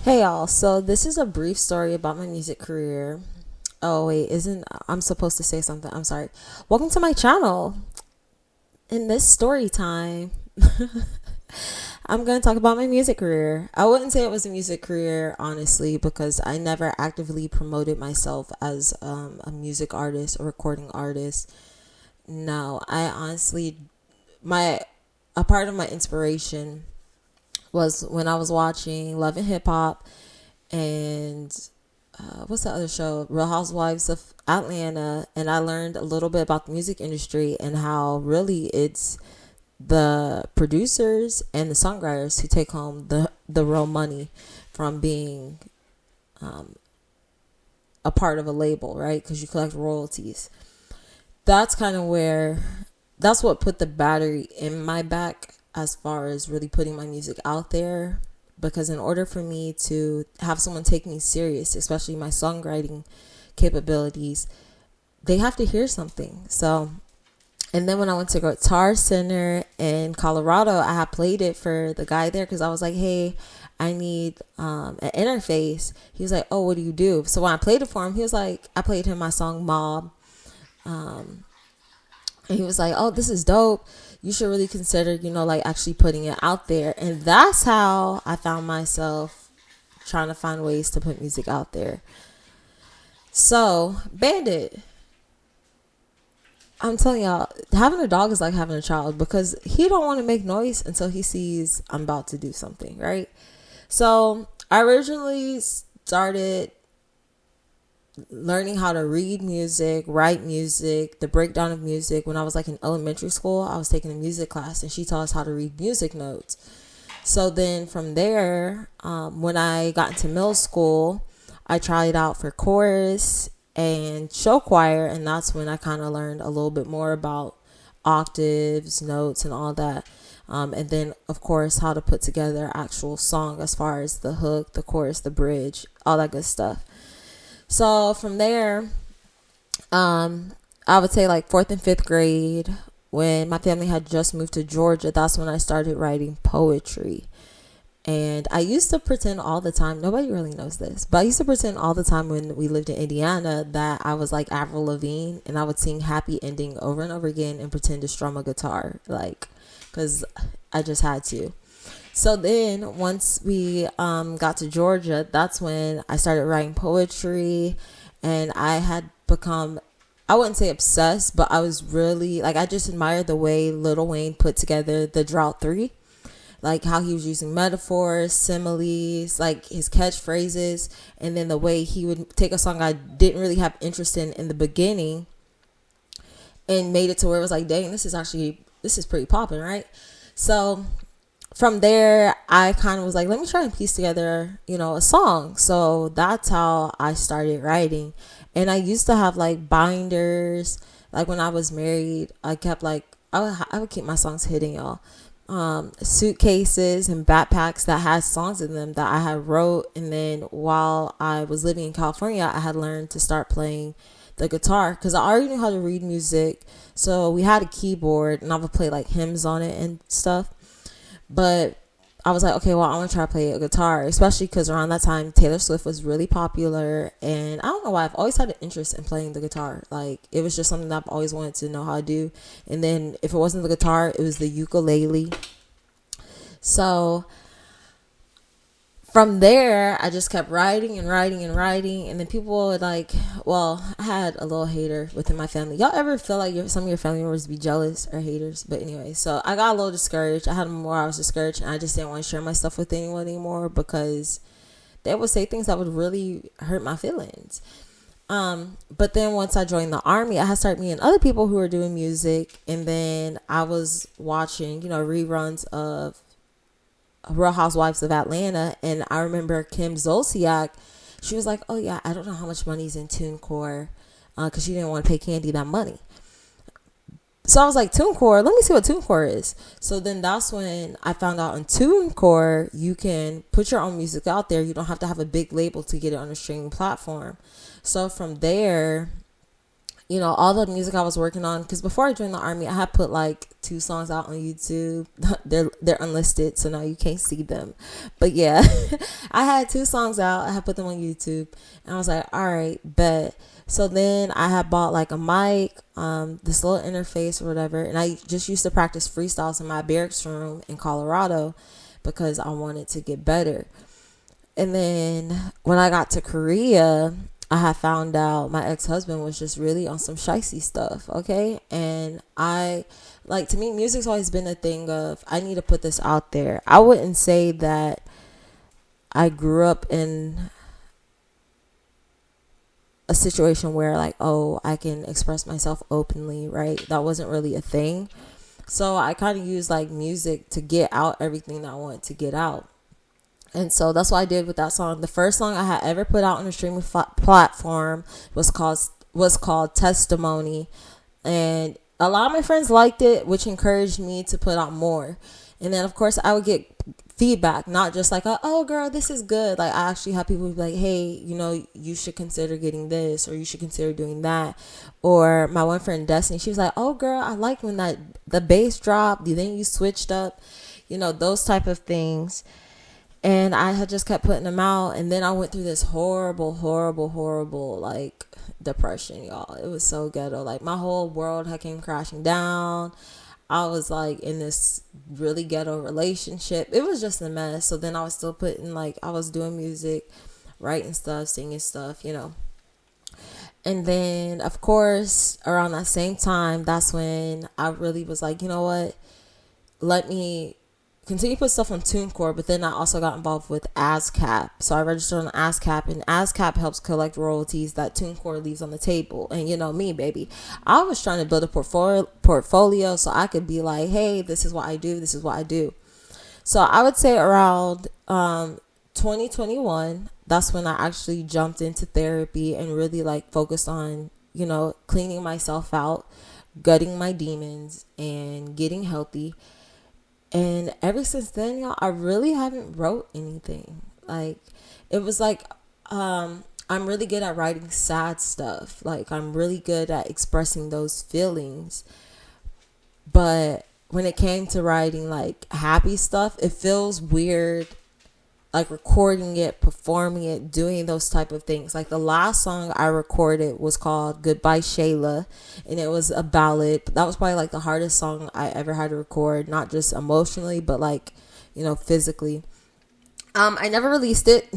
Hey y'all, so this is a brief story about my music career. Oh wait, isn't I'm supposed to say something? I'm sorry. Welcome to my channel. In this story time, I'm going to talk about my music career. I wouldn't say it was a music career, honestly, because I never actively promoted myself as a music artist or recording artist. No, I honestly, my a part of my inspiration was when I was watching Love and Hip Hop and what's the other show? Real Housewives of Atlanta. And I learned a little bit about the music industry and how really it's the producers and the songwriters who take home the real money from being a part of a label, right? Because you collect royalties. That's kind of where that's what put the battery in my back as far as really putting my music out there, because in order for me to have someone take me serious, especially my songwriting capabilities, they have to hear something. So, and then when I went to Guitar Center in Colorado, I had played it for the guy there because I was like, hey, I need an interface. He was like, oh, what do you do? So when I played it for him, he was like, I played him my song Mob. And he was like, oh, this is dope. You should really consider, like actually putting it out there. And that's how I found myself trying to find ways to put music out there. So, Bandit, I'm telling y'all, having a dog is like having a child because he don't want to make noise until he sees I'm about to do something, right? So, I originally started learning how to read music, write music, the breakdown of music. When I was like in elementary school, I was taking a music class and she taught us how to read music notes. So then from there, when I got into middle school, I tried out for chorus and show choir, and that's when I kind of learned a little bit more about octaves, notes, and all that. And then, of course, how to put together actual song as far as the hook, the chorus, the bridge, all that good stuff. So from there, I would say like fourth and fifth grade, when my family had just moved to Georgia, that's when I started writing poetry. And I used to pretend all the time, nobody really knows this, but I used to pretend all the time when we lived in Indiana that I was like Avril Lavigne, and I would sing Happy Ending over and over again and pretend to strum a guitar, like, because I just had to. So then once we got to Georgia, that's when I started writing poetry, and I had become, I wouldn't say obsessed, but I was really like, I just admired the way Lil Wayne put together the Drought 3, like how he was using metaphors, similes, like his catchphrases, and then the way he would take a song I didn't really have interest in the beginning and made it to where it was like, dang, this is pretty popping, right? So from there, I kind of was like, let me try and piece together, a song. So that's how I started writing. And I used to have like binders. Like when I was married, I kept like, I would keep my songs hidden, y'all. Suitcases and backpacks that had songs in them that I had wrote. And then while I was living in California, I had learned to start playing the guitar because I already knew how to read music. So we had a keyboard and I would play like hymns on it and stuff. But I was like, okay, well, I want to try to play a guitar, especially because around that time, Taylor Swift was really popular. And I don't know why, I've always had an interest in playing the guitar. Like, it was just something that I've always wanted to know how to do. And then if it wasn't the guitar, it was the ukulele. So from there, I just kept writing and writing and writing. And then people would like, well, I had a little hater within my family. Y'all ever feel like some of your family members be jealous or haters? But anyway, so I got a little discouraged. I had a moment where I was discouraged and I just didn't want to share my stuff with anyone anymore because they would say things that would really hurt my feelings. But then once I joined the army, I had started meeting other people who were doing music. And then I was watching, reruns of Real Housewives of Atlanta, and I remember Kim Zolciak. She was like, "Oh yeah, I don't know how much money's in TuneCore," because she didn't want to pay Candy that money. So I was like, TuneCore, let me see what TuneCore is. So then that's when I found out on TuneCore you can put your own music out there. You don't have to have a big label to get it on a streaming platform. So from there, all the music I was working on, because before I joined the army, I had put like 2 songs out on YouTube. they're unlisted, so now you can't see them. But yeah, I had 2 songs out. I had put them on YouTube, and I was like, all right, bet. So then I had bought like a mic, this little interface or whatever, and I just used to practice freestyles in my barracks room in Colorado because I wanted to get better. And then when I got to Korea, I had found out my ex-husband was just really on some shicey stuff, okay? And to me, music's always been a thing of, I need to put this out there. I wouldn't say that I grew up in a situation where like, oh, I can express myself openly, right? That wasn't really a thing. So I kind of used like music to get out everything that I wanted to get out. And so that's what I did with that song. The first song I had ever put out on a streaming platform was called Testimony. And a lot of my friends liked it, which encouraged me to put out more. And then, of course, I would get feedback, not just like, oh, girl, this is good. Like, I actually have people be like, hey, you should consider getting this, or you should consider doing that. Or my one friend, Destiny, she was like, oh, girl, I like when the bass dropped. Then you switched up, those type of things. And I had just kept putting them out. And then I went through this horrible, like, depression, y'all. It was so ghetto. Like, my whole world had came crashing down. I was, like, in this really ghetto relationship. It was just a mess. So then I was still I was doing music, writing stuff, singing stuff, And then, of course, around that same time, that's when I really was like, you know what? Let me continue to put stuff on TuneCore, but then I also got involved with ASCAP. So I registered on ASCAP, and ASCAP helps collect royalties that TuneCore leaves on the table. And me, baby, I was trying to build a portfolio so I could be like, hey, this is what I do. This is what I do. So I would say around 2021, that's when I actually jumped into therapy and really like focused on, cleaning myself out, gutting my demons, and getting healthy. And ever since then, y'all, I really haven't wrote anything. Like, it was like, I'm really good at writing sad stuff. Like, I'm really good at expressing those feelings. But when it came to writing, like, happy stuff, it feels weird, like, recording it, performing it, doing those type of things. Like, the last song I recorded was called Goodbye Shayla, and it was a ballad. That was probably like the hardest song I ever had to record, not just emotionally, but like, physically. I never released it.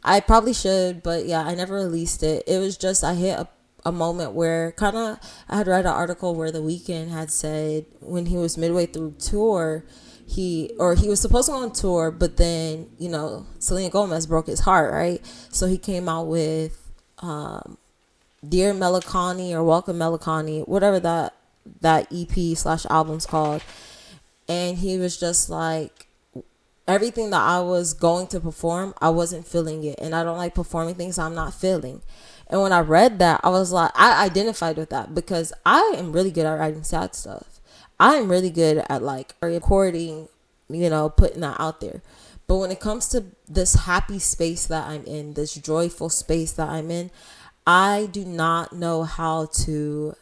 I probably should, but yeah, I never released it. It was just, I hit a moment where I had read an article where The Weeknd had said when he was midway through tour, he was supposed to go on tour, but then, Selena Gomez broke his heart, right? So he came out with Dear Melancholy or Welcome Melancholy, whatever that EP/album's called. And he was just like, everything that I was going to perform, I wasn't feeling it. And I don't like performing things I'm not feeling. And when I read that, I was like, I identified with that because I am really good at writing sad stuff. I'm really good at like recording, putting that out there. But when it comes to this happy space that I'm in, this joyful space that I'm in, I do not know how to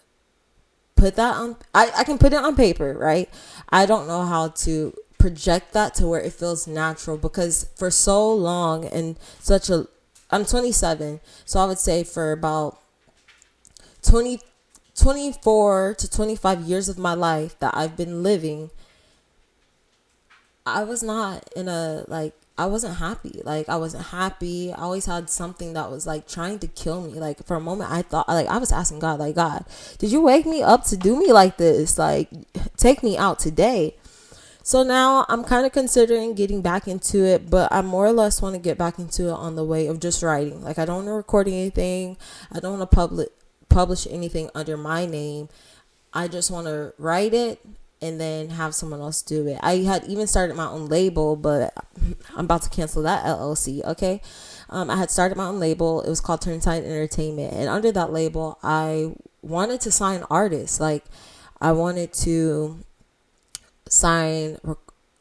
put that on. I can put it on paper, right? I don't know how to project that to where it feels natural, because for so long and I'm 27, so I would say for about 24 to 25 years of my life that I've been living, I was not I wasn't happy. Like, I wasn't happy. I always had something that was like trying to kill me. Like, for a moment I thought, like, I was asking God, like, God, did you wake me up to do me like this? Like, take me out today. So now I'm kind of considering getting back into it, but I more or less want to get back into it on the way of just writing. Like, I don't want to record anything. I don't want to publish anything under my name. I just want to write it and then have someone else do it. I had even started my own label, but I'm about to cancel that LLC, okay? I had started my own label. It was called Turntide Entertainment. And under that label, I wanted to sign artists. Like, I wanted to sign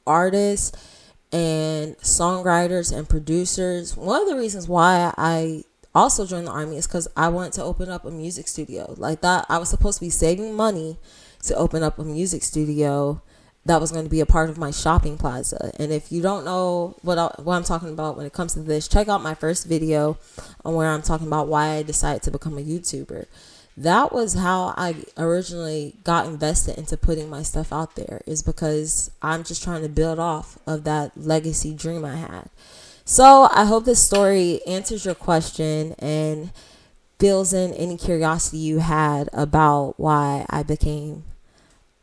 artists and songwriters and producers. One of the reasons why I also joined the Army is because I wanted to open up a music studio. Like that, I was supposed to be saving money to open up a music studio that was going to be a part of my shopping plaza. And if you don't know what I'm talking about when it comes to this, check out my first video on where I'm talking about why I decided to become a YouTuber. That was how I originally got invested into putting my stuff out there, is because I'm just trying to build off of that legacy dream I had. So I hope this story answers your question and fills in any curiosity you had about why I became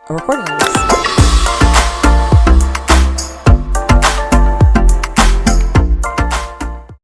a recording artist.